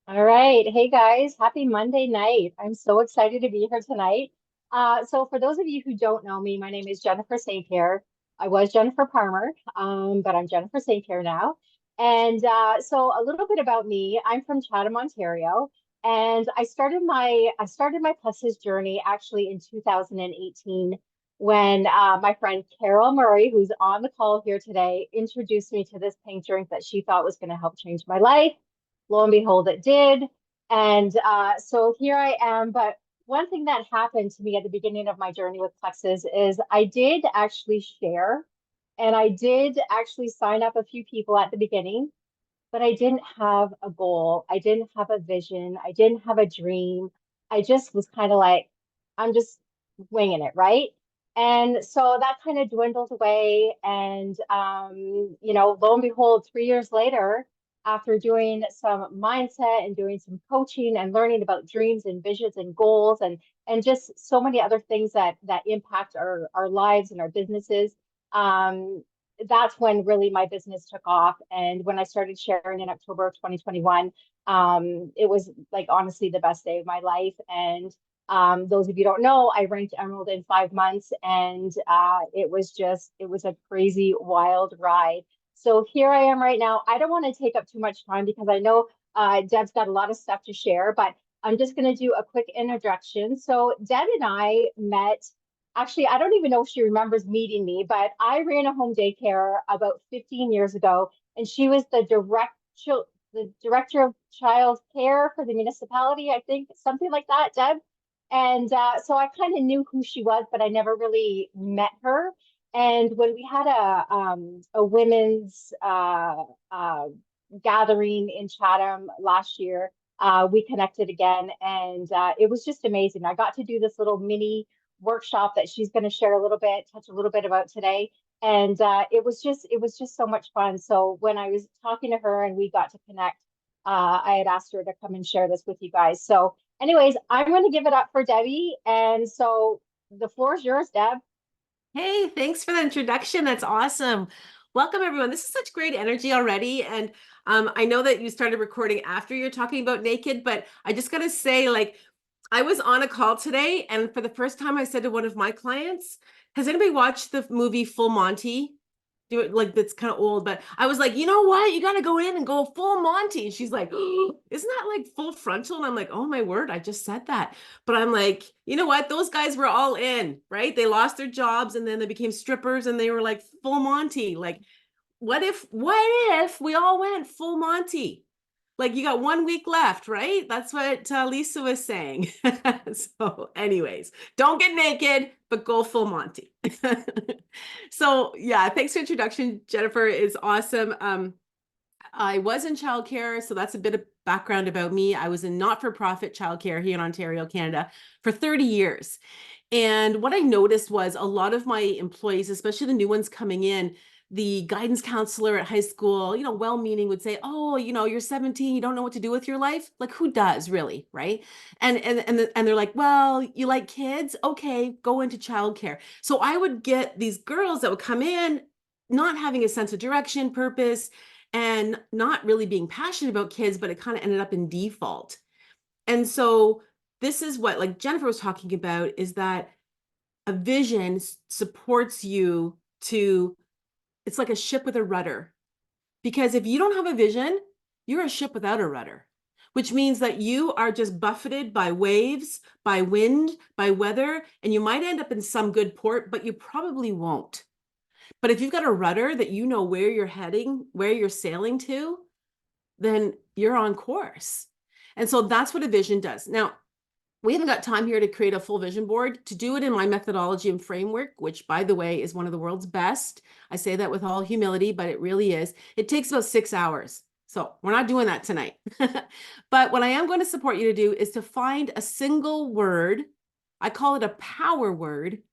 All right. Hey guys, happy Monday night. I'm so excited to be here tonight. So for those of you who don't know me, my name is Jennifer StPierre. I was Jennifer Palmer, but I'm Jennifer StPierre now. And so a little bit about me. I'm from Chatham, Ontario, and I started my Plexus journey actually in 2018 when my friend Carol Murray, who's on the call here today, introduced me to this pink drink that she thought was going to help change my life. Lo and behold, it did. And so here I am. But one thing that happened to me at the beginning of my journey with Plexus is I did actually share and I did actually sign up a few people at the beginning, but I didn't have a goal. I didn't have a vision. I didn't have a dream. I just was kind of like, I'm just winging it, right? And so that kind of dwindled away. And, lo and behold, 3 years later, after doing some mindset and doing some coaching and learning about dreams and visions and goals and just so many other things that impact our lives and our businesses, um, that's when really my business took off. And when I started sharing in October of 2021, it was like honestly the best day of my life. And those of you who don't know, I ranked Emerald in 5 months, and it was a crazy, wild ride. So here I am right now. I don't want to take up too much time because I know Deb's got a lot of stuff to share, but I'm just going to do a quick introduction. So Deb and I met. Actually, I don't even know if she remembers meeting me, but I ran a home daycare about 15 years ago, and she was the director of child care for the municipality, I think, something like that, Deb. And so I kind of knew who she was, but I never really met her. And when we had a women's gathering in Chatham last year, we connected again, and it was just amazing. I got to do this little mini workshop that she's going to share a little bit, touch a little bit about today. And it was just so much fun. So when I was talking to her and we got to connect, I had asked her to come and share this with you guys. So, anyways, I'm going to give it up for Debbie. And so the floor is yours, Deb. Hey, thanks for the introduction. That's awesome. Welcome, everyone. This is such great energy already. And I know that you started recording after you're talking about naked, but I just got to say, like, I was on a call today, and for the first time, I said to one of my clients, has anybody watched the movie Full Monty? Do it like that's kind of old, but I was like, you know what? You got to go in and go full Monty. And she's like, oh, isn't that like full frontal? And I'm like, oh my word, I just said that. But I'm like, you know what? Those guys were all in, right? They lost their jobs and then they became strippers and they were like full Monty. Like, what if we all went full Monty? Like you got 1 week left, right? That's what Lisa was saying. So, anyways, don't get naked, but go full Monty. So, yeah, thanks for introduction. Jennifer is awesome. I was in childcare, so that's a bit of background about me. I was in not-for-profit childcare here in Ontario, Canada, for 30 years. And what I noticed was a lot of my employees, especially the new ones coming in, the guidance counselor at high school, well-meaning would say, "Oh, you're 17, you don't know what to do with your life." Like, who does really, right? And they're like, "Well, you like kids? Okay, go into childcare." So I would get these girls that would come in not having a sense of direction, purpose, and not really being passionate about kids, but it kind of ended up in default. And so this is what like Jennifer was talking about is that a vision supports you to, it's like a ship with a rudder. Because if you don't have a vision, you're a ship without a rudder, which means that you are just buffeted by waves, by wind, by weather, and you might end up in some good port, but you probably won't. But if you've got a rudder that you know where you're heading, where you're sailing to, then you're on course. And so that's what a vision does. Now, we haven't got time here to create a full vision board. To do it in my methodology and framework, which by the way is one of the world's best. I say that with all humility, but it really is. It takes about 6 hours. So we're not doing that tonight. But what I am going to support you to do is to find a single word. I call it a power word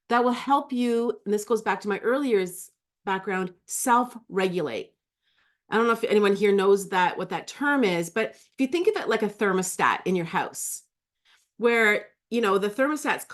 that will help you. And this goes back to my earlier background, self-regulate. I don't know if anyone here knows that what that term is, but if you think of it like a thermostat in your house, where the thermostat's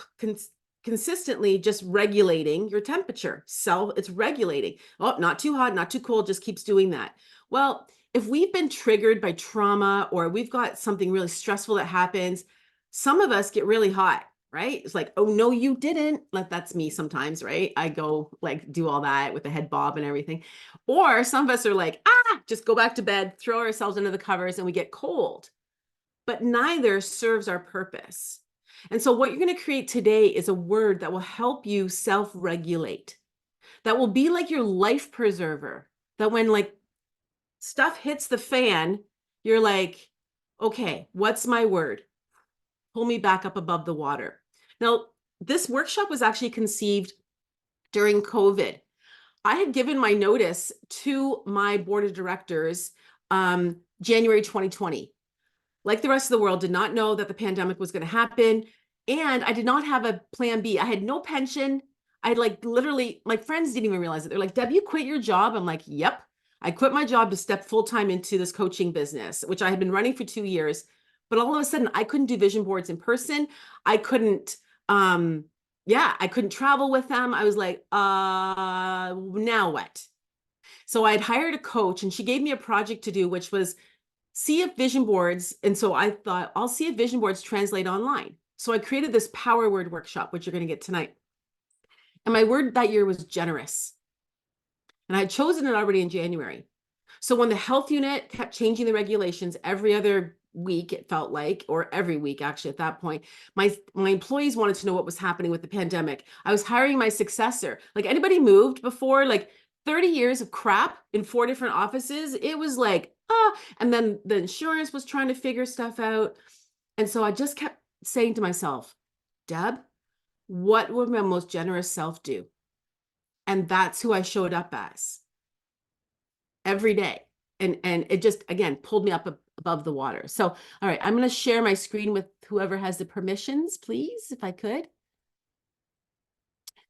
consistently just regulating your temperature. So it's regulating. Oh, not too hot, not too cold, just keeps doing that. Well, if we've been triggered by trauma or we've got something really stressful that happens, some of us get really hot, right? It's like, oh, no, you didn't. Like, that's me sometimes, right? I go like do all that with the head bob and everything. Or some of us are like, just go back to bed, throw ourselves under the covers, and we get cold. But neither serves our purpose. And so what you're going to create today is a word that will help you self-regulate, that will be like your life preserver, that when like stuff hits the fan, you're like, okay, what's my word? Pull me back up above the water. Now, this workshop was actually conceived during COVID. I had given my notice to my board of directors January 2020. Like the rest of the world, did not know that the pandemic was going to happen. And I did not have a plan B. I had no pension. I had like literally, my friends didn't even realize it. They're like, Deb, you quit your job? I'm like, yep. I quit my job to step full-time into this coaching business, which I had been running for 2 years. But all of a sudden, I couldn't do vision boards in person. I couldn't, I couldn't travel with them. I was like, now what? So I had hired a coach and she gave me a project to do, which was see if vision boards. And so I thought, I'll see if vision boards translate online. So I created this power word workshop, which you're going to get tonight. And my word that year was generous. And I had chosen it already in January. So when the health unit kept changing the regulations every other week, it felt like, or every week actually at that point, my employees wanted to know what was happening with the pandemic. I was hiring my successor. Like anybody moved before, like 30 years of crap in 4 different offices. It was like, and then the insurance was trying to figure stuff out. And so I just kept saying to myself, Deb, what would my most generous self do? And that's who I showed up as every day. And it just, again, pulled me up above the water. So, all right, I'm going to share my screen with whoever has the permissions, please, if I could.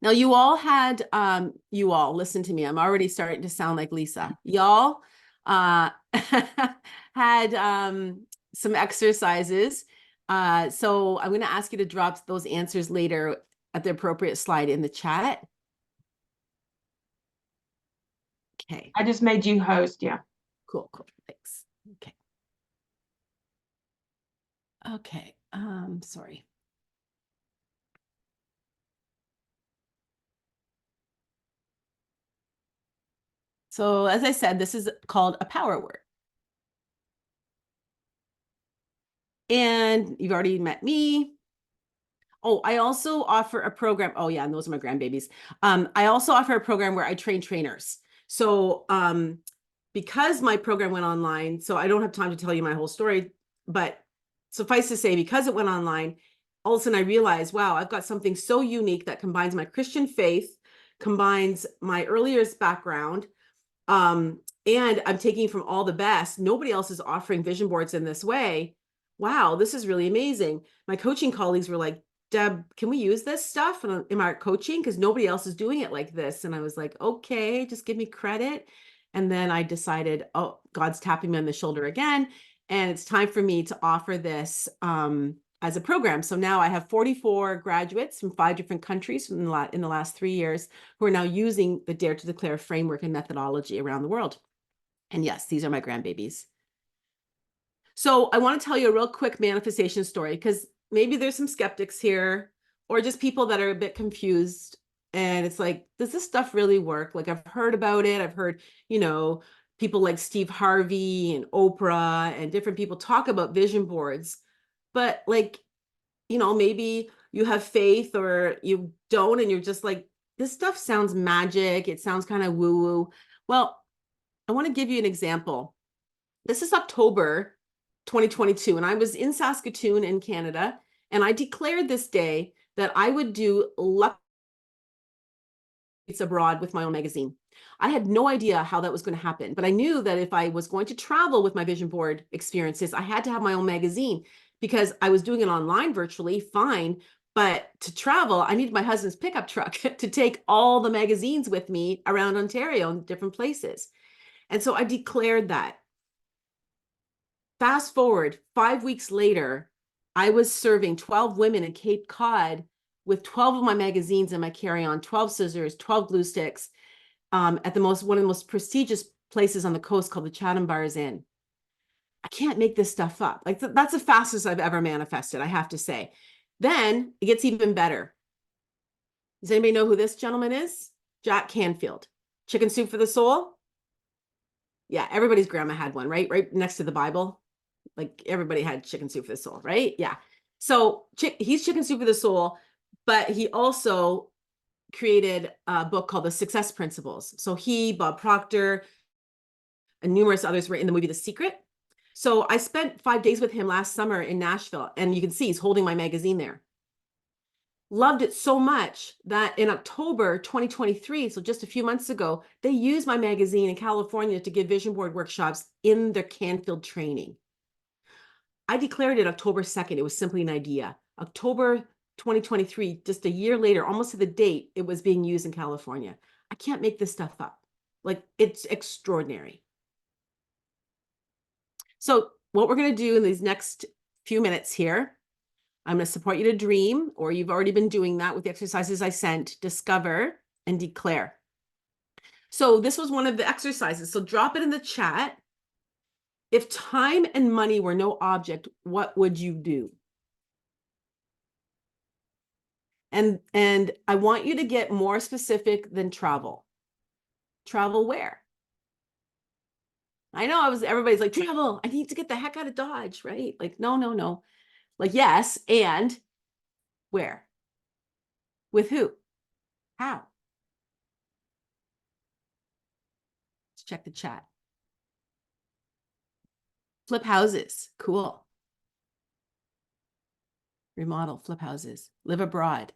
Now, you all had, listen to me. I'm already starting to sound like Lisa. Y'all had some exercises. So I'm going to ask you to drop those answers later at the appropriate slide in the chat. Okay. I just made you host, yeah. Cool, thanks. Okay, sorry. So as I said, this is called a power word. And you've already met me. Oh, I also offer a program. Oh yeah, and those are my grandbabies. I also offer a program where I train trainers. So because my program went online, so I don't have time to tell you my whole story, but suffice to say, because it went online, all of a sudden I realized, wow, I've got something so unique that combines my Christian faith, combines my earlier background, and I'm taking from all the best. Nobody else is offering vision boards in this way. Wow, this is really amazing. My coaching colleagues were like, Deb, can we use this stuff in our coaching? Because nobody else is doing it like this. And I was like, okay, just give me credit. And then I decided, oh, God's tapping me on the shoulder again. And it's time for me to offer this as a program. So now I have 44 graduates from 5 different countries in the last 3 years who are now using the Dare to Declare framework and methodology around the world. And yes, these are my grandbabies. So I want to tell you a real quick manifestation story because maybe there's some skeptics here or just people that are a bit confused. And it's like, does this stuff really work? Like I've heard about it. I've heard, people like Steve Harvey and Oprah and different people talk about vision boards. But like, maybe you have faith or you don't, and you're just like, this stuff sounds magic. It sounds kind of woo-woo. Well, I want to give you an example. This is October 2022, and I was in Saskatoon in Canada, and I declared this day that I would do luck abroad with my own magazine. I had no idea how that was going to happen, but I knew that if I was going to travel with my vision board experiences, I had to have my own magazine because I was doing it online virtually, fine. But to travel, I needed my husband's pickup truck to take all the magazines with me around Ontario and different places. And so I declared that. Fast forward 5 weeks later, I was serving 12 women in Cape Cod with 12 of my magazines in my carry-on, 12 scissors, 12 glue sticks, at one of the most prestigious places on the coast called the Chatham Bars Inn. I can't make this stuff up. Like that's the fastest I've ever manifested, I have to say. Then it gets even better. Does anybody know who this gentleman is? Jack Canfield. Chicken Soup for the Soul. Yeah, everybody's grandma had one, right? Right next to the Bible. Like everybody had Chicken Soup for the Soul, right? Yeah. So he's Chicken Soup for the Soul, but he also created a book called The Success Principles. So he, Bob Proctor, and numerous others were in the movie The Secret. So I spent 5 days with him last summer in Nashville, and you can see he's holding my magazine there. Loved it so much that in October 2023, so just a few months ago, they used my magazine in California to give vision board workshops in their Canfield training. I declared it October 2nd. It was simply an idea. October 2023, just a year later, almost to the date, it was being used in California. I can't make this stuff up. Like, it's extraordinary. So what we're going to do in these next few minutes here, I'm going to support you to dream, or you've already been doing that with the exercises I sent, discover and declare. So this was one of the exercises. So drop it in the chat. If time and money were no object, what would you do? And I want you to get more specific than travel. Travel where? I know everybody's like, travel, I need to get the heck out of Dodge, right? Like, no. Like, yes, and where? With who? How? Let's check the chat. Flip houses, cool. Remodel, flip houses, live abroad.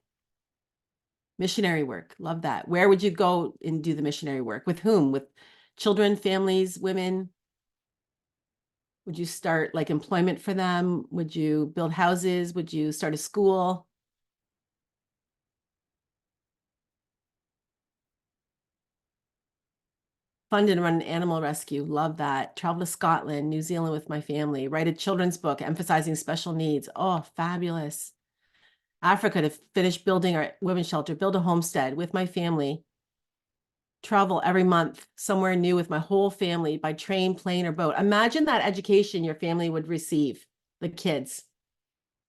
Missionary work, love that. Where would you go and do the missionary work? With whom? With children, families, women? Would you start like employment for them? Would you build houses? Would you start a school? Fund and run an animal rescue. Love that. Travel to Scotland, New Zealand with my family. Write a children's book emphasizing special needs. Oh, fabulous. Africa to finish building our women's shelter, build a homestead with my family. Travel every month somewhere new with my whole family by train, plane, or boat. Imagine that education your family would receive, the kids.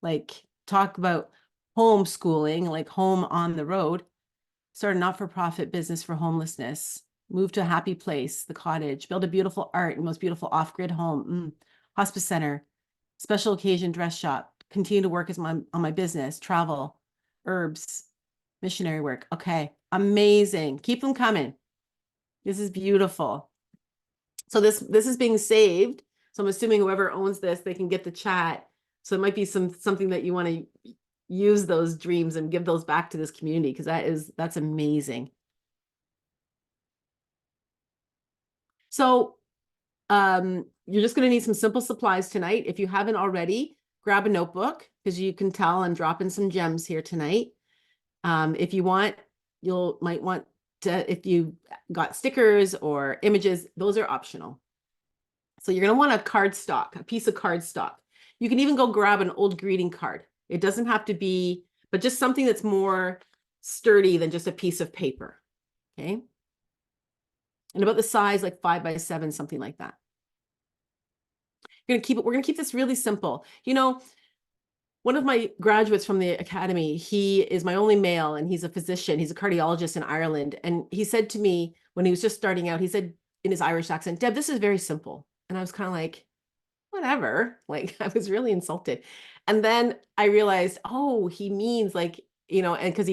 Like, talk about homeschooling, like home on the road. Start a not-for-profit business for homelessness. Move to a happy place, the cottage. Build a beautiful art and most beautiful off-grid home. Hospice center. Special occasion dress shop. Continue to work on my business. Travel. Herbs. Missionary work. Okay, amazing. Keep them coming. This is beautiful. So this is being saved. So I'm assuming whoever owns this, they can get the chat. So it might be something that you want to use those dreams and give those back to this community, because that's amazing. So you're just going to need some simple supplies tonight. If you haven't already, grab a notebook, because you can tell I'm dropping some gems here tonight. If you want, might want to, if you got stickers or images, those are optional. So you're going to want a cardstock, a piece of cardstock. You can even go grab an old greeting card. It doesn't have to be, but just something that's more sturdy than just a piece of paper. Okay. And about the size, like 5 by 7, something like that. We're going to keep this really simple. You know, one of my graduates from the academy, he is my only male, and he's a physician. He's a cardiologist in Ireland. And he said to me when he was just starting out, he said in his Irish accent, "Deb, this is very simple." And I was kind of like, whatever. Like, I was really insulted. And then I realized, oh, he means like, you know, and because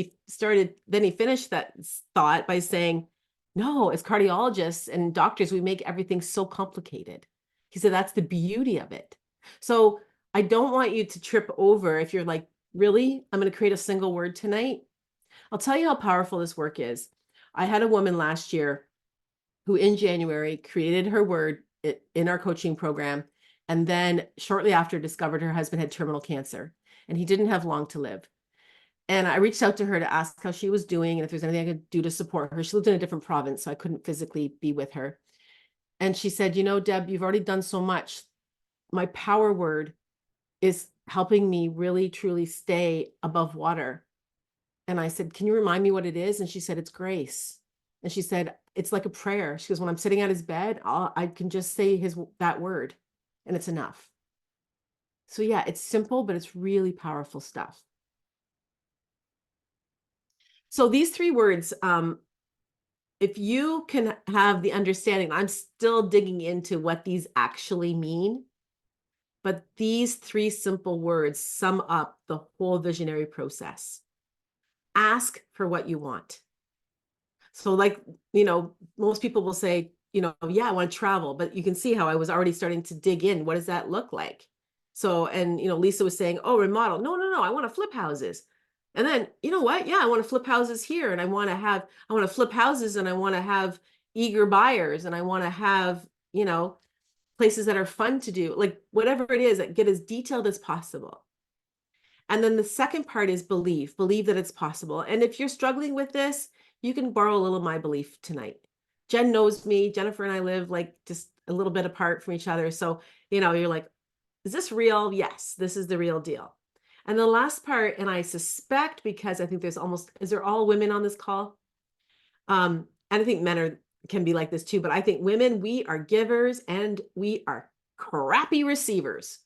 then he finished that thought by saying, no, as cardiologists and doctors, we make everything so complicated. He said, that's the beauty of it. So I don't want you to trip over if you're like, really, I'm going to create a single word tonight. I'll tell you how powerful this work is. I had a woman last year who in January created her word in our coaching program, and then shortly after discovered her husband had terminal cancer and he didn't have long to live. And I reached out to her to ask how she was doing and if there's anything I could do to support her. She lived in a different province, so I couldn't physically be with her. And she said, you know, Deb, you've already done so much. My power word is helping me really, truly stay above water. And I said, can you remind me what it is? And she said, it's grace. And she said, it's like a prayer. She goes, when I'm sitting at his bed, I can just say that word and it's enough. So yeah, it's simple, but it's really powerful stuff. So these 3 words, if you can have the understanding, I'm still digging into what these actually mean, but these 3 simple words sum up the whole visionary process. Ask for what you want. So like, most people will say, yeah, I want to travel, but you can see how I was already starting to dig in. What does that look like? So, and, Lisa was saying, oh, remodel. No, no, no. I want to flip houses. And then, you know what? Yeah, I want to flip houses here. And I want to flip houses and I want to have eager buyers and I want to have, places that are fun to do, like whatever it is, that get as detailed as possible. And then the second part is believe that it's possible. And if you're struggling with this, you can borrow a little of my belief tonight. Jen knows me. Jennifer and I live like just a little bit apart from each other. So, you're like, is this real? Yes, this is the real deal. And the last part, and I suspect because I think is there all women on this call? And I think men can be like this too, but I think women, we are givers and we are crappy receivers.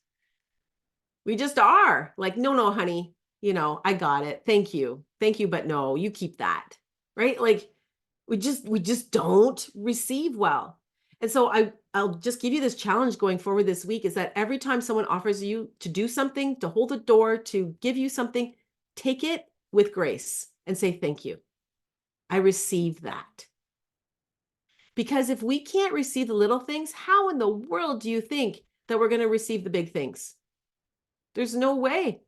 We just are like, no, honey, I got it. Thank you. But no, you keep that. Right. Like we just don't receive well. And so I'll just give you this challenge going forward this week is that every time someone offers you to do something, to hold a door, to give you something, take it with grace and say, thank you. I receive that. Because if we can't receive the little things, how in the world do you think that we're going to receive the big things? There's no way.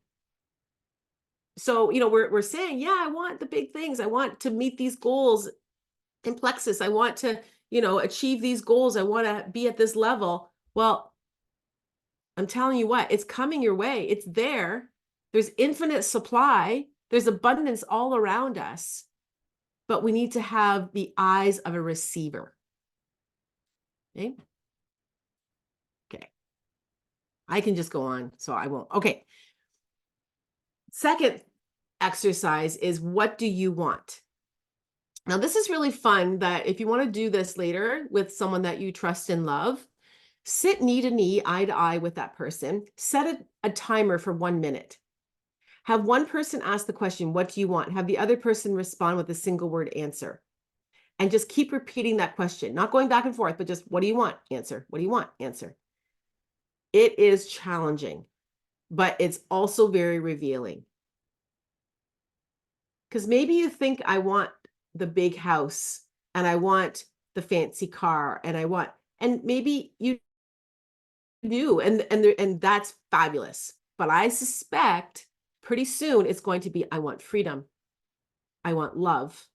So, we're saying, yeah, I want the big things. I want to meet these goals in Plexus. I want to, achieve these goals. I want to be at this level. Well, I'm telling you what, it's coming your way. It's there. There's infinite supply. There's abundance all around us, but we need to have the eyes of a receiver. Okay. Okay. I can just go on, so I won't. Okay. Second exercise is, what do you want? Now, this is really fun that if you want to do this later with someone that you trust and love, sit knee to knee, eye to eye with that person, set a timer for 1 minute. Have one person ask the question, what do you want? Have the other person respond with a single word answer. And just keep repeating that question, not going back and forth, but just, what do you want? Answer. What do you want? Answer. It is challenging, but it's also very revealing. Because maybe you think, I want the big house and I want the fancy car and maybe you do, and that's fabulous. But I suspect pretty soon it's going to be, I want freedom. I want love.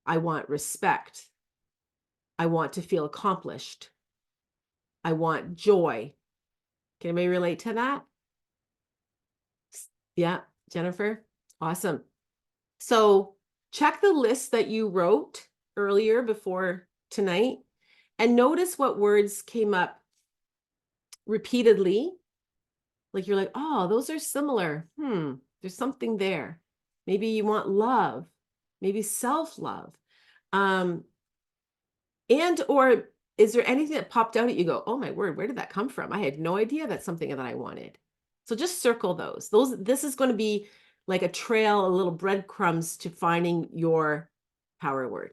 I want respect. I want to feel accomplished. I want joy. Can anybody relate to that? Yeah, Jennifer? Awesome. So check the list that you wrote earlier before tonight and notice what words came up repeatedly. Like you're like, oh, those are similar. There's something there. Maybe you want love, maybe self-love. Or is there anything that popped out at you go, oh my word, where did that come from? I had no idea that's something that I wanted. So just circle those. This is going to be like a trail, a little breadcrumbs to finding your power word.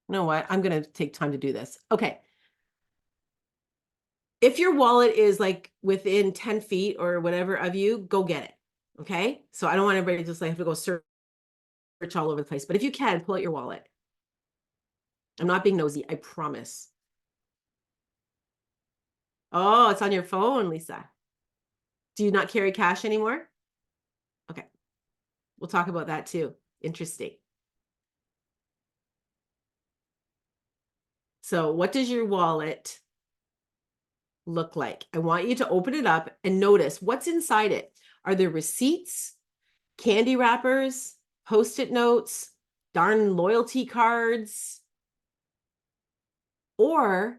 You know what? I'm going to take time to do this. Okay. If your wallet is like within 10 feet or whatever of you, go get it. Okay. So I don't want everybody to just like have to go search all over the place, but if you can, pull out your wallet. I'm not being nosy, I promise. Oh, it's on your phone, Lisa. Do you not carry cash anymore? Okay. We'll talk about that too. Interesting. So what does your wallet look like? I want you to open it up and notice what's inside it. Are there receipts, candy wrappers, Post-it notes, darn loyalty cards? Or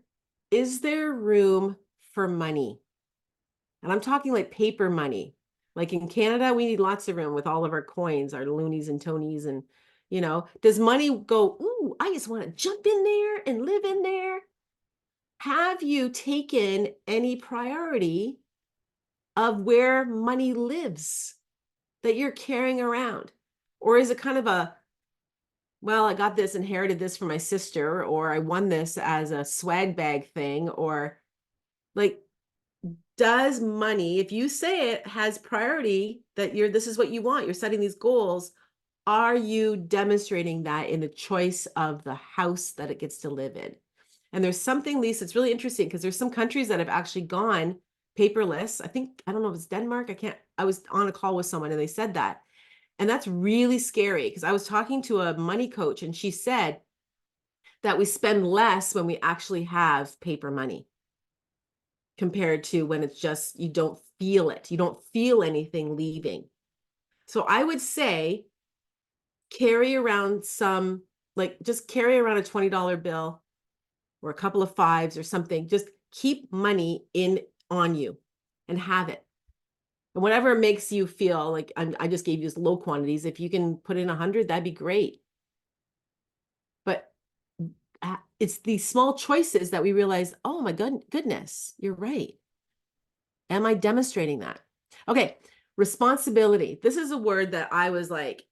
is there room for money? And I'm talking like paper money. Like in Canada, we need lots of room with all of our coins, our loonies and tonies. And, does money go, ooh, I just want to jump in there and live in there? Have you taken any priority of where money lives that you're carrying around? Or is it kind of a, well, I got this, inherited this from my sister, or I won this as a swag bag thing, or like, does money, if you say it has priority, that this is what you want, you're setting these goals, are you demonstrating that in the choice of the house that it gets to live in? And there's something, Lisa, it's really interesting because there's some countries that have actually gone paperless. I don't know if it's Denmark. I was on a call with someone and they said that. And that's really scary because I was talking to a money coach and she said that we spend less when we actually have paper money compared to when it's just, you don't feel it. You don't feel anything leaving. So I would say carry around just carry around a $20 bill or a couple of fives or something. Just keep money on you and have it. And whatever makes you feel like, I just gave you low quantities. If you can put in 100, that'd be great. But it's these small choices that we realize, oh my goodness, you're right. Am I demonstrating that? Okay, responsibility. This is a word that I was like,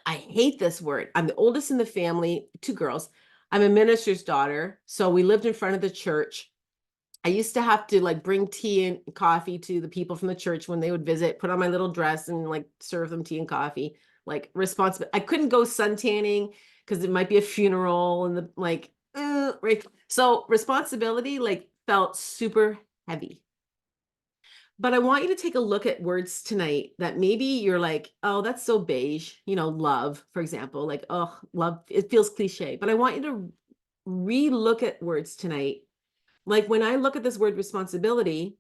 I hate this word. I'm the oldest in the family, 2 girls. I'm a minister's daughter. So we lived in front of the church. I used to have to bring tea and coffee to the people from the church when they would visit, put on my little dress and serve them tea and coffee. Responsible. I couldn't go suntanning because it might be a funeral and right. So responsibility felt super heavy. But I want you to take a look at words tonight that maybe you're like, oh, that's so beige. Love, for example, oh, love, it feels cliche. But I want you to re-look at words tonight. When I look at this word responsibility,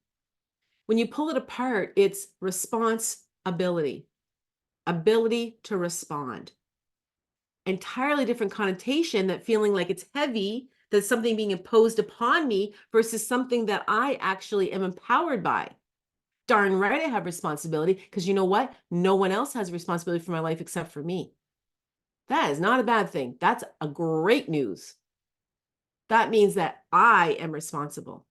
when you pull it apart, it's responsibility, ability to respond. Entirely different connotation, that feeling like it's heavy, that's something being imposed upon me versus something that I actually am empowered by. Darn right I have responsibility, because you know what? No one else has responsibility for my life except for me. That is not a bad thing. That's a great news. That means that I am responsible.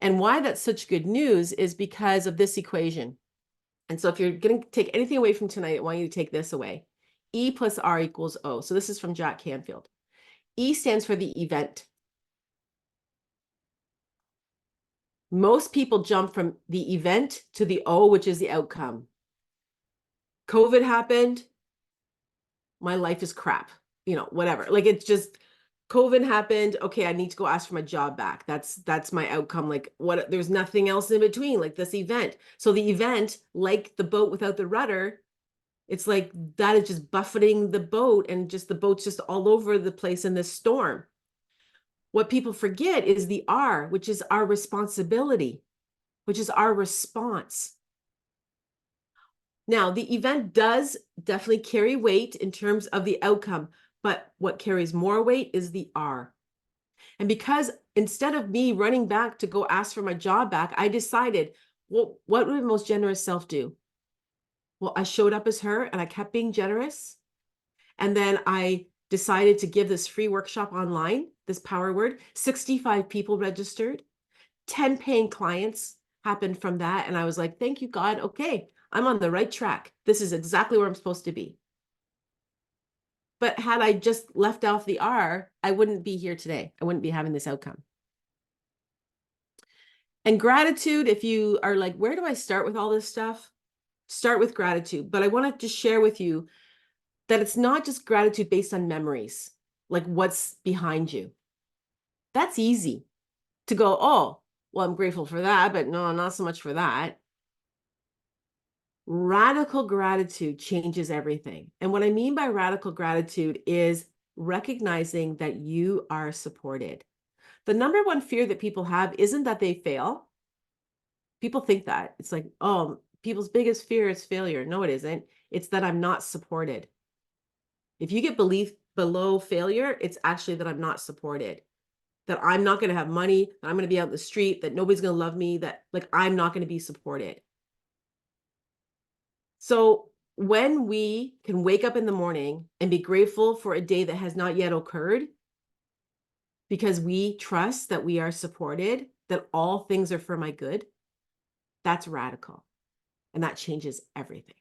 And why that's such good news is because of this equation. And so if you're going to take anything away from tonight, I want you to take this away. E plus R equals O. So this is from Jack Canfield. E stands for the event. Most people jump from the event to the O, which is the outcome. COVID happened. My life is crap, whatever. It's just COVID happened. Okay, I need to go ask for my job back. That's my outcome. There's nothing else in between, this event. So the event, like the boat without the rudder, it's like that is just buffeting the boat, and just the boat's just all over the place in this storm. What people forget is the R, which is our responsibility, which is our response. Now, the event does definitely carry weight in terms of the outcome, but what carries more weight is the R. And because instead of me running back to go ask for my job back, I decided, well, what would my most generous self do? Well, I showed up as her and I kept being generous. And then I decided to give this free workshop online, this power word. 65 people registered, 10 paying clients happened from that. And I was like, thank you, God. Okay, I'm on the right track. This is exactly where I'm supposed to be. But had I just left off the R, I wouldn't be here today. I wouldn't be having this outcome. And gratitude, if you are like, where do I start with all this stuff? Start with gratitude. But I want to just share with you that it's not just gratitude based on memories, like what's behind you. That's easy to go, oh, well, I'm grateful for that, but no, not so much for that. Radical gratitude changes everything. And what I mean by radical gratitude is recognizing that you are supported. The number one fear that people have isn't that they fail. People think that. It's like, oh, people's biggest fear is failure. No, it isn't. It's that I'm not supported. If you get belief below failure, it's actually that I'm not supported, that I'm not going to have money, that I'm going to be out in the street, that nobody's going to love me, that I'm not going to be supported. So when we can wake up in the morning and be grateful for a day that has not yet occurred, because we trust that we are supported, that all things are for my good, that's radical. And that changes everything.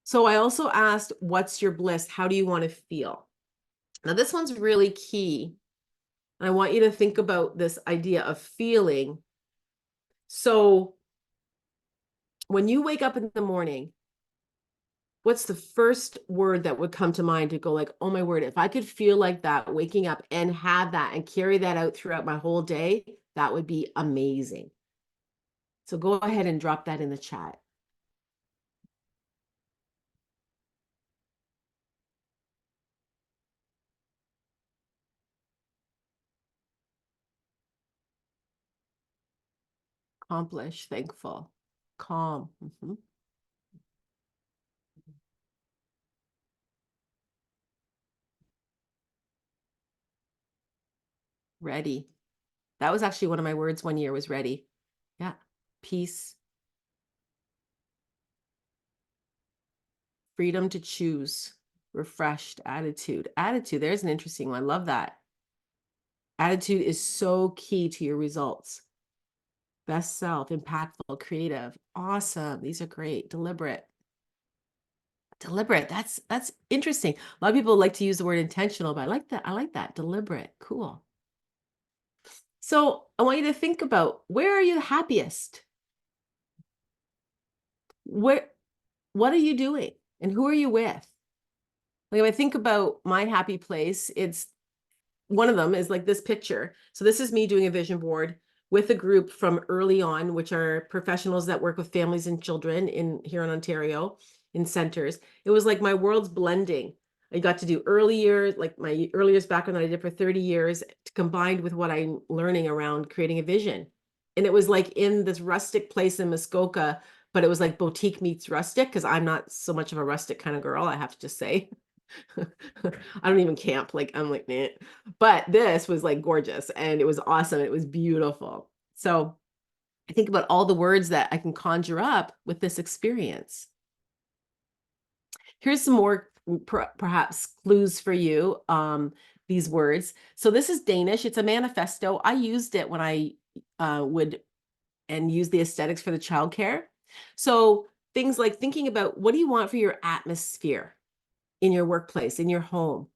So I also asked, what's your bliss? How do you want to feel? Now, this one's really key. And I want you to think about this idea of feeling. So when you wake up in the morning, what's the first word that would come to mind to go like, oh my word, if I could feel like that waking up and have that and carry that out throughout my whole day, that would be amazing. So go ahead and drop that in the chat. Accomplish, thankful, calm. Ready. That was actually one of my words one year was ready. Yeah. Peace. Freedom to choose. Refreshed. Attitude. Attitude. There's an interesting one. Love that. Attitude is so key to your results. Best self, impactful, creative. Awesome. These are great. Deliberate. Deliberate. That's interesting. A lot of people like to use the word intentional, but I like that. I like that. Deliberate. Cool. So I want you to think about, where are you the happiest? What are you doing? And who are you with? Like, if I think about my happy place, it's one of them is like this picture. So this is me doing a vision board with a group from early on, which are professionals that work with families and children here in Ontario in centers. It was like my world's blending. I got to do early years, like my early years background that I did for 30 years, combined with what I'm learning around creating a vision. And it was like in this rustic place in Muskoka, but it was like boutique meets rustic, because I'm not so much of a rustic kind of girl, I have to just say. I don't even camp. Like, I'm like, nah. But this was like gorgeous and it was awesome. It was beautiful. So I think about all the words that I can conjure up with this experience. Here's some more perhaps clues for you. These words. So this is Danish. It's a manifesto. I used it when I would use the aesthetics for the childcare. So things like thinking about, what do you want for your atmosphere in your workplace, in your home?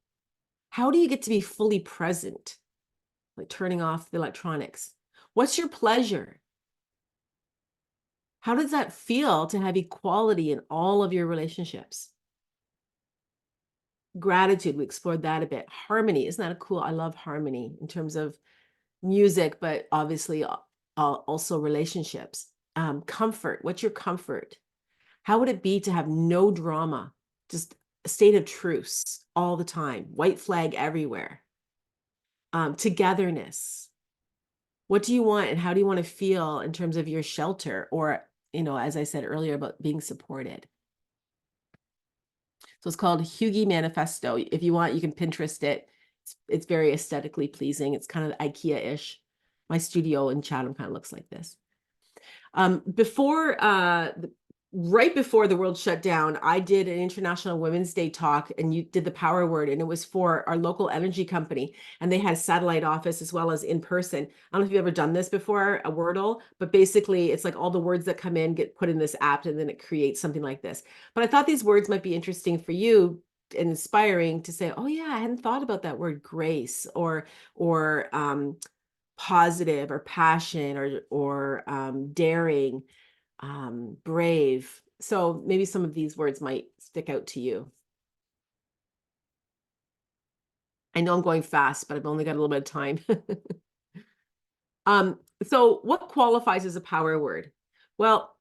How do you get to be fully present? Like turning off the electronics. What's your pleasure? How does that feel to have equality in all of your relationships? Gratitude, we explored that a bit. Harmony, isn't that a cool? I love harmony in terms of music, but obviously also relationships. Comfort, what's your comfort? How would it be to have no drama, just a state of truce all the time, white flag everywhere? Togetherness. What do you want and how do you want to feel in terms of your shelter, or, as I said earlier, about being supported? So it's called Hugie Manifesto. If you want, you can Pinterest it. It's very aesthetically pleasing. It's kind of IKEA-ish. My studio in Chatham kind of looks like this. Right before the world shut down, I did an International Women's Day talk, and you did the power word, and it was for our local energy company, and they had a satellite office as well as in person. I don't know if you've ever done this before, a Wordle, but basically it's like all the words that come in get put in this app, and then it creates something like this. But I thought these words might be interesting for you and inspiring to say, oh yeah, I hadn't thought about that word, grace, or positive, or passion, or daring, brave. So maybe some of these words might stick out to you. I know I'm going fast, but I've only got a little bit of time. So what qualifies as a power word? Well,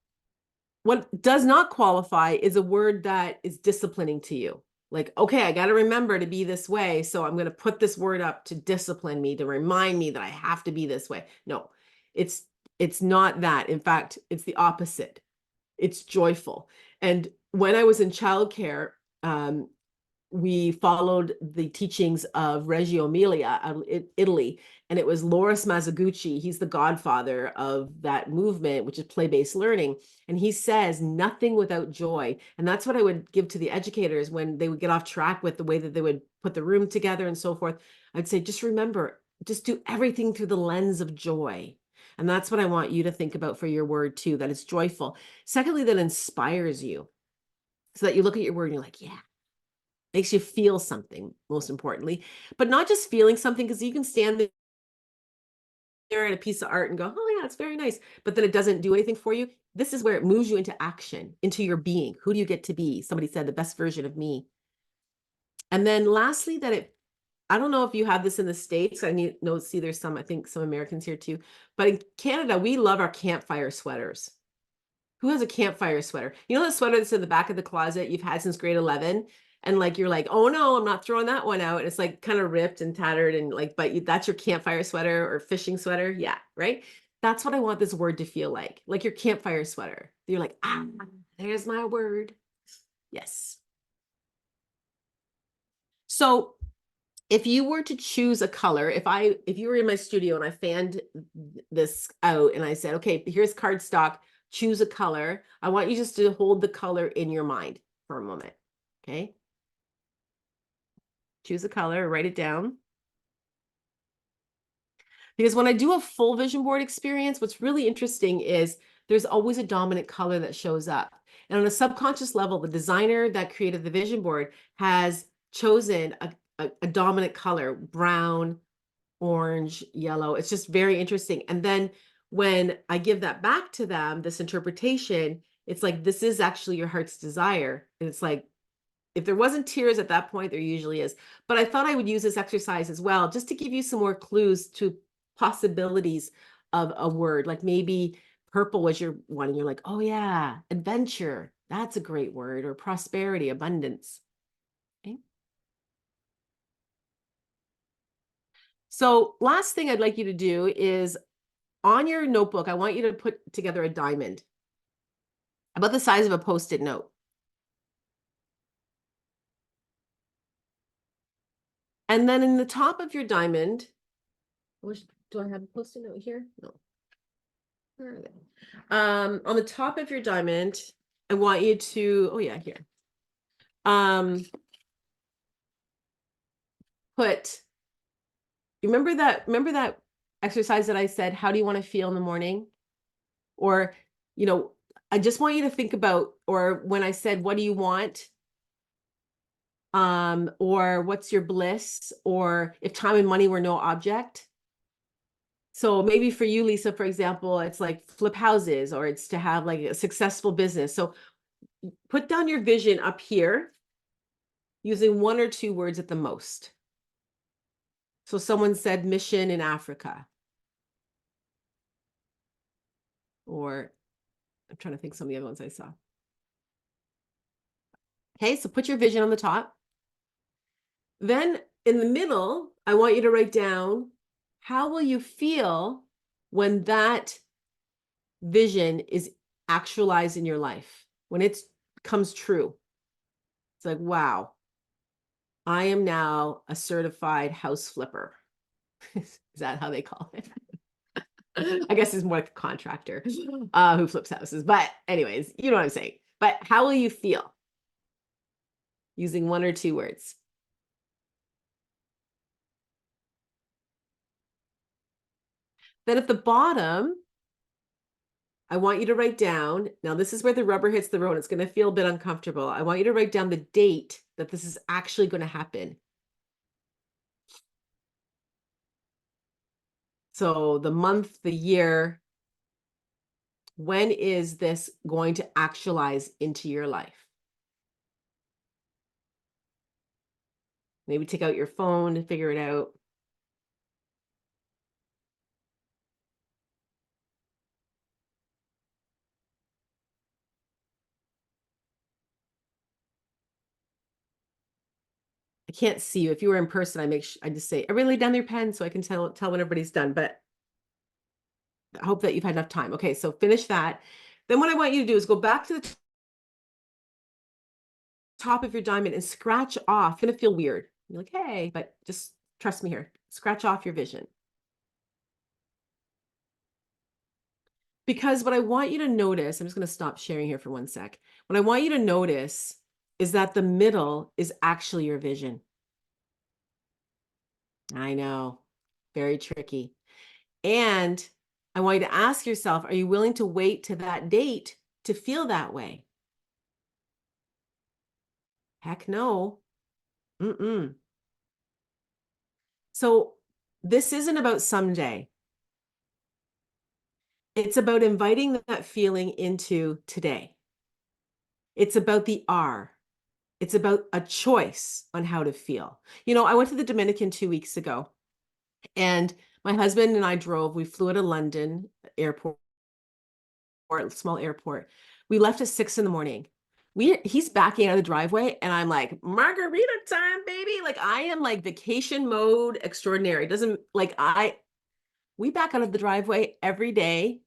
what does not qualify is a word that is disciplining to you. Like, okay, I got to remember to be this way, so I'm going to put this word up to discipline me, to remind me that I have to be this way. No, it's not that. In fact, it's the opposite. It's joyful. And when I was in childcare, we followed the teachings of Reggio Emilia out of Italy, and it was Loris Mazaguchi. He's the godfather of that movement, which is play-based learning. And he says nothing without joy. And that's what I would give to the educators when they would get off track with the way that they would put the room together and so forth. I'd say, just remember, just do everything through the lens of joy. And that's what I want you to think about for your word too, that it's joyful. Secondly, that inspires you, so that you look at your word and you're like, yeah, makes you feel something, most importantly, but not just feeling something, because you can stand there at a piece of art and go, oh yeah, it's very nice, but then it doesn't do anything for you. This is where it moves you into action, into your being. Who do you get to be? Somebody said the best version of me. And then lastly, that it, I don't know if you have this in the States. I need no see there's some, I think some Americans here too, but in Canada, we love our campfire sweaters. Who has a campfire sweater? You know, the sweater that's in the back of the closet you've had since grade 11, and like you're like, oh no, I'm not throwing that one out. It's like kind of ripped and tattered, and like, but that's your campfire sweater or fishing sweater. Yeah, right. That's what I want this word to feel like your campfire sweater. You're like, ah, there's my word. Yes. So if you were to choose a color, if you were in my studio and I fanned this out and I said, okay, here's cardstock, choose a color. I want you just to hold the color in your mind for a moment. Okay. Choose a color, write it down. Because when I do a full vision board experience, what's really interesting is there's always a dominant color that shows up. And on a subconscious level, the designer that created the vision board has chosen a dominant color, brown, orange, yellow. It's just very interesting. And then when I give that back to them, this interpretation, it's like, this is actually your heart's desire. And it's like, if there wasn't tears at that point, there usually is. But I thought I would use this exercise as well, just to give you some more clues to possibilities of a word. Like maybe purple was your one, and you're like, oh yeah, adventure. That's a great word. Or prosperity, abundance. Okay. So last thing I'd like you to do is on your notebook, I want you to put together a diamond about the size of a Post-it note. And then in the top of your diamond, do I have a Post-it note here? No. Where are they? On the top of your diamond, I want you to, oh yeah, here. Put, remember that exercise that I said, how do you want to feel in the morning? Or, you know, I just want you to think about, or when I said, what do you want? Or what's your bliss? Or if time and money were no object. So maybe for you, Lisa, for example, it's like flip houses, or it's to have like a successful business. So put down your vision up here using one or two words at the most. So someone said mission in Africa. Or I'm trying to think some of the other ones I saw. Okay, so put your vision on the top. Then in the middle, I want you to write down, how will you feel when that vision is actualized in your life? When it comes true. It's like, wow, I am now a certified house flipper. Is that how they call it? I guess it's more like a contractor who flips houses. But anyways, you know what I'm saying. But how will you feel? Using one or two words. Then at the bottom, I want you to write down, now this is where the rubber hits the road. It's going to feel a bit uncomfortable. I want you to write down the date that this is actually going to happen. So the month, the year, when is this going to actualize into your life? Maybe take out your phone and figure it out. I can't see you. If you were in person, I just say, everybody lay down their pen so I can tell when everybody's done. But I hope that you've had enough time. Okay, so finish that. Then what I want you to do is go back to the top of your diamond and scratch off. It's gonna feel weird. You're like, hey, but just trust me here. Scratch off your vision. Because what I want you to notice, I'm just going to stop sharing here for 1 sec. What I want you to notice is that the middle is actually your vision. I know, very tricky. And I want you to ask yourself, are you willing to wait to that date to feel that way? Heck no. Mm-mm. So this isn't about someday. It's about inviting that feeling into today. It's about the R. It's about a choice on how to feel. I went to the Dominican 2 weeks ago, and my husband and I drove. We flew out of London airport, small airport. We left at 6 in the morning. He's backing out of the driveway, and I'm like, margarita time, baby. Like, I am like vacation mode extraordinary. Doesn't like we back out of the driveway every day,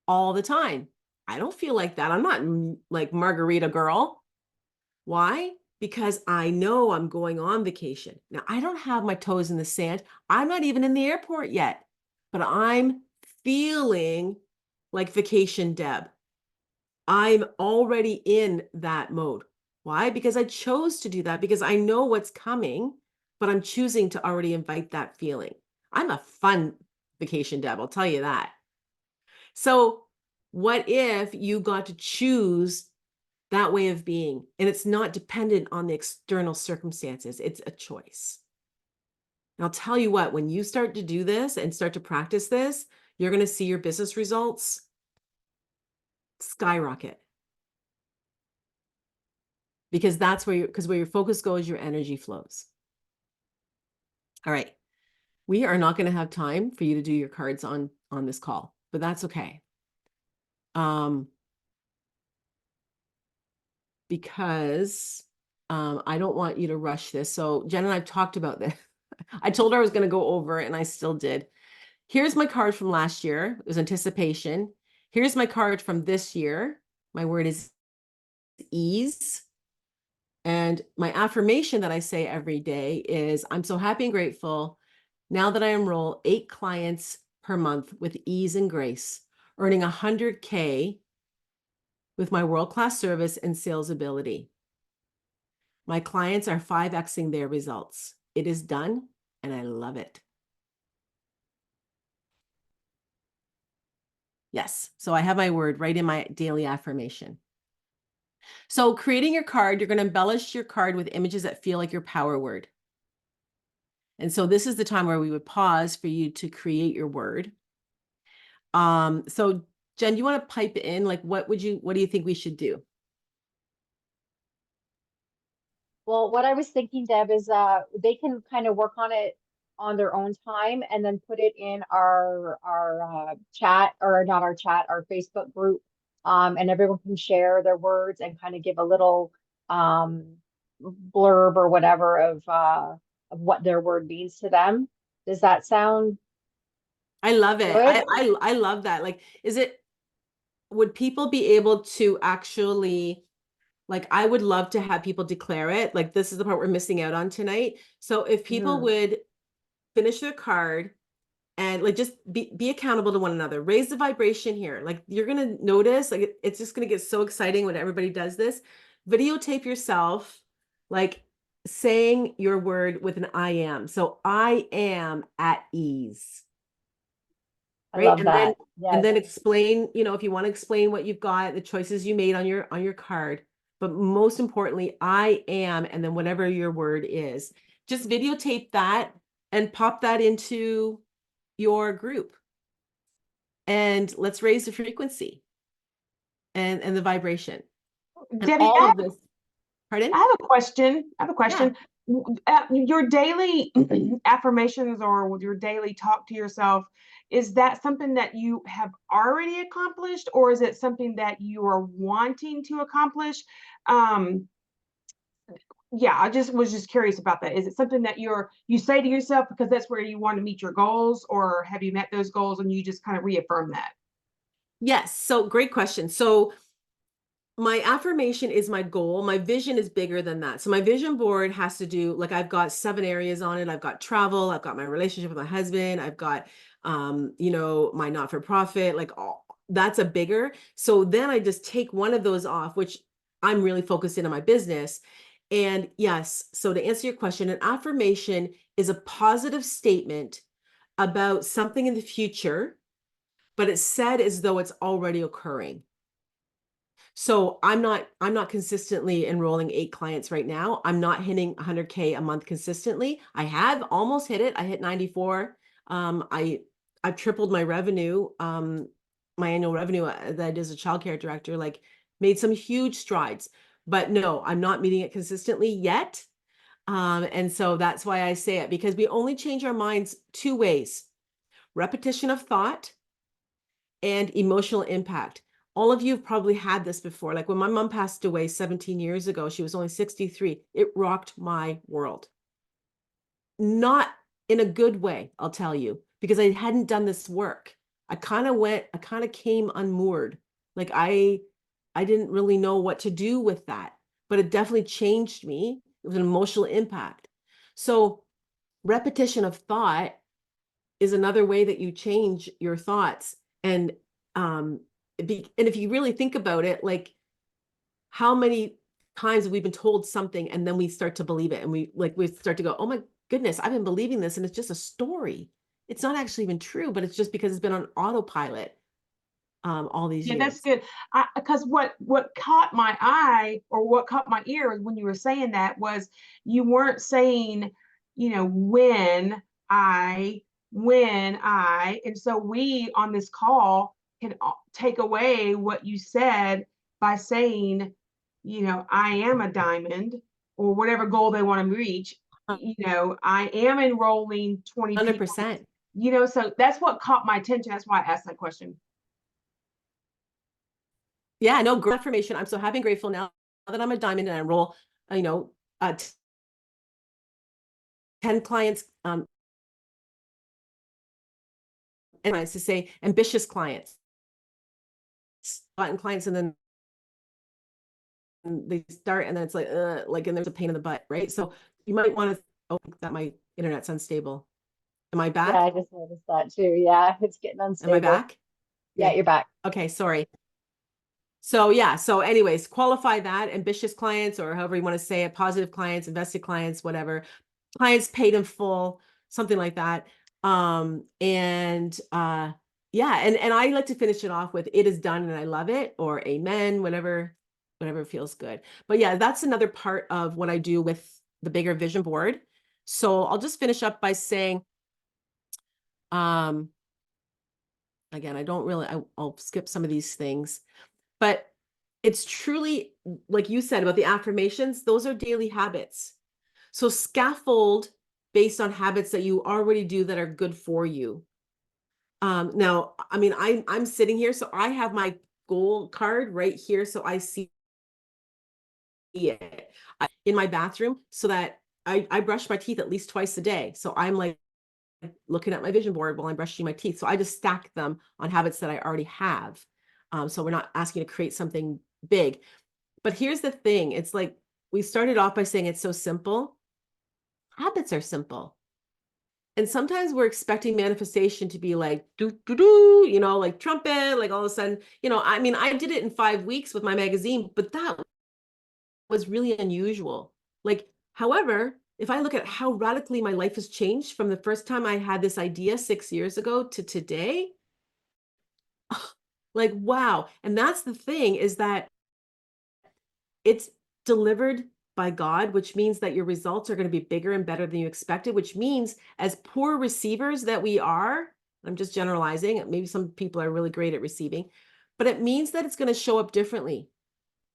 all the time. I don't feel like that. I'm not like margarita girl. Why? Because I know I'm going on vacation. Now, I don't have my toes in the sand. I'm not even in the airport yet, but I'm feeling like vacation Deb. I'm already in that mode. Why? Because I chose to do that because I know what's coming, but I'm choosing to already invite that feeling. I'm a fun vacation Deb, I'll tell you that. So, what if you got to choose that way of being, and it's not dependent on the external circumstances? It's a choice. And I'll tell you what, when you start to do this and start to practice this, you're going to see your business results skyrocket. Because that's where where your focus goes, your energy flows. All right. We are not going to have time for you to do your cards on this call, but that's okay. Because I don't want you to rush this. So Jen and I've talked about this. I told her I was going to go over it, and I still did. Here's my card from last year. It was anticipation. Here's my card from this year. My word is ease. And my affirmation that I say every day is, I'm so happy and grateful now that I enroll 8 clients per month with ease and grace, earning 100K with my world-class service and sales ability. My clients are 5xing their results. It is done, and I love it. Yes, so I have my word right in my daily affirmation. So creating your card, you're going to embellish your card with images that feel like your power word. And so this is the time where we would pause for you to create your word. So Jen, do you want to pipe in? Like, what do you think we should do? Well, what I was thinking, Deb, is they can kind of work on it on their own time and then put it in our chat, or not our chat, our Facebook group. And everyone can share their words and kind of give a little um blurb or whatever of what their word means to them. Does that sound I love it. good? I love that. Like, would people be able to actually, like, I would love to have people declare it. Like, this is the part we're missing out on tonight. So if people Mhm. would finish their card and like just be accountable to one another, raise the vibration here. Like, you're gonna notice, like, it's just gonna get so exciting when everybody does this. Videotape yourself like saying your word with an I am. So I am at ease. I Right. love that. And Yes. then explain, if you want to explain what you've got, the choices you made on your card. But most importantly, I am, and then whatever your word is, just videotape that and pop that into your group. And let's raise the frequency and the vibration. And Debbie, all of this, I pardon? have a question. I have a Yeah. question. Your daily affirmations or your daily talk to yourself, is that something that you have already accomplished, or is it something that you are wanting to accomplish? Um, yeah, I just was just curious about that. Is it something that you say to yourself because that's where you want to meet your goals, or have you met those goals and you just kind of reaffirm that? Yes. So great question. So my affirmation is my goal. My vision is bigger than that. So my vision board has to do, like, I've got 7 areas on it. I've got travel, I've got my relationship with my husband, I've got, my not-for-profit, like all that's a bigger. So then I just take one of those off, which I'm really focused in on my business. And yes, so to answer your question, an affirmation is a positive statement about something in the future, but it's said as though it's already occurring. So I'm not consistently enrolling 8 clients right now. I'm not hitting 100K a month consistently. I have almost hit it. I hit 94. I've tripled my revenue, my annual revenue that I did as a childcare director, like made some huge strides. But no, I'm not meeting it consistently yet. And so that's why I say it, because we only change our minds 2 ways: repetition of thought and emotional impact. All of you have probably had this before. Like when my mom passed away 17 years ago, she was only 63. It rocked my world. Not in a good way, I'll tell you, because I hadn't done this work. I kind of came unmoored. Like I didn't really know what to do with that, but it definitely changed me. It was an emotional impact. So repetition of thought is another way that you change your thoughts. And and if you really think about it, like how many times have we been told something and then we start to believe it, and we start to go, oh my goodness, I've been believing this and it's just a story. It's not actually even true, but it's just because it's been on autopilot all these Yeah, that's years. good. Because what caught my eye or what caught my ear when you were saying that was you weren't saying, when I, and so we on this call can take away what you said by saying, I am a diamond or whatever goal they want to reach. I am enrolling 20 people. 100%. So that's what caught my attention. That's why I asked that question. Yeah, no, great affirmation. I'm so happy and grateful now that I'm a diamond and I enroll, you know, 10 clients, and I to say ambitious clients, gotten clients, and then they start, and then it's like, and there's a pain in the butt, right? So you might want to, oh, that my internet's unstable. Am I Yeah, I back? just noticed that too. Yeah, it's getting Am I unstable. back? Yeah, Okay. you're back. Okay, sorry. So yeah, so anyways, qualify that: ambitious clients, or however you want to say it, positive clients, invested clients, whatever, clients paid in full, something like that. And yeah, and I like to finish it off with "it is done and I love it," or "amen," whatever feels good. But yeah, that's another part of what I do with the bigger vision board. So I'll just finish up by saying, um, again, I'll skip some of these things. But it's truly, like you said about the affirmations, those are daily habits. So scaffold based on habits that you already do that are good for you. Now, I mean, I'm sitting here, so I have my goal card right here, so I see it in my bathroom, so that I brush my teeth at least twice a day. So I'm like looking at my vision board while I'm brushing my teeth. So I just stack them on habits that I already have. So we're not asking you to create something big. But here's the thing. It's like we started off by saying it's so simple. Habits are simple. And sometimes we're expecting manifestation to be like, do, do, do, like trumpet, like all of a sudden, I mean, I did it in 5 weeks with my magazine, but that was really unusual. Like, however, if I look at how radically my life has changed from the first time I had this idea 6 years ago to today, like, wow. And that's the thing, is that it's delivered by God, which means that your results are going to be bigger and better than you expected, which means, as poor receivers that we are, I'm just generalizing, maybe some people are really great at receiving, but it means that it's going to show up differently.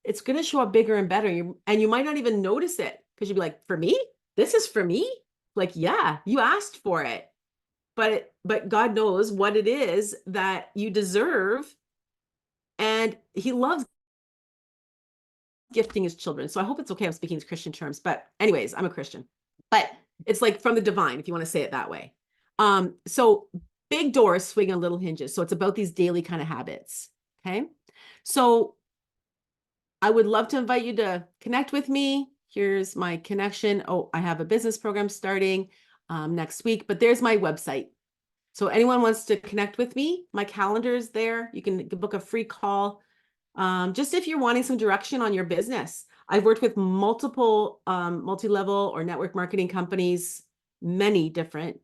It's going to show up bigger and better. And you might not even notice it, because you'd be like, for me? This is for me? Like, yeah, you asked for it. But God knows what it is that you deserve. And he loves gifting his children. So I hope it's okay I'm speaking in Christian terms. But anyways, I'm a Christian. But it's like from the divine, if you want to say it that way. So big doors swing on little hinges. So it's about these daily kind of habits. Okay. So I would love to invite you to connect with me. Here's my connection. Oh, I have a business program starting next week, but there's my website. So anyone wants to connect with me, my calendar is there. You can book a free call. Just if you're wanting some direction on your business. I've worked with multiple multi-level or network marketing companies, many different.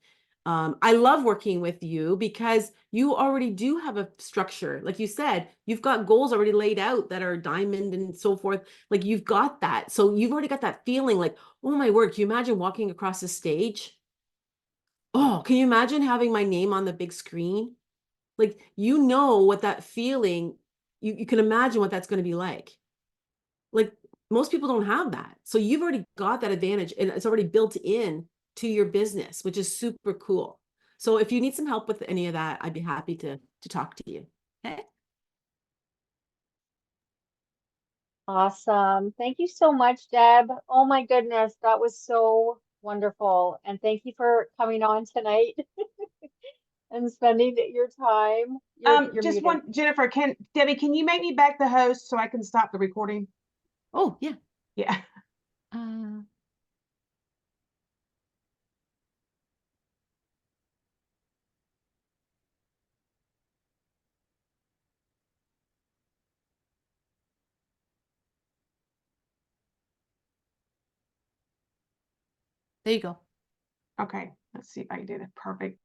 I love working with you because you already do have a structure. Like you said, you've got goals already laid out that are diamond and so forth. Like you've got that. So you've already got that feeling like, oh my word, can you imagine walking across the stage? Oh, can you imagine having my name on the big screen? Like, you know what that feeling, you can imagine what that's going to be like. Like most people don't have that. So you've already got that advantage and it's already built in to your business, which is super cool. So if you need some help with any of that, I'd be happy to talk to you. Okay. Awesome. Thank you so much, Deb. Oh my goodness, that was so wonderful. And thank you for coming on tonight and spending your time. You're Just muted. one, Jennifer, Debbie, can you make me back the host so I can stop the recording? Oh, yeah. Yeah. There you go. Okay. Let's see if I can do it. Perfect.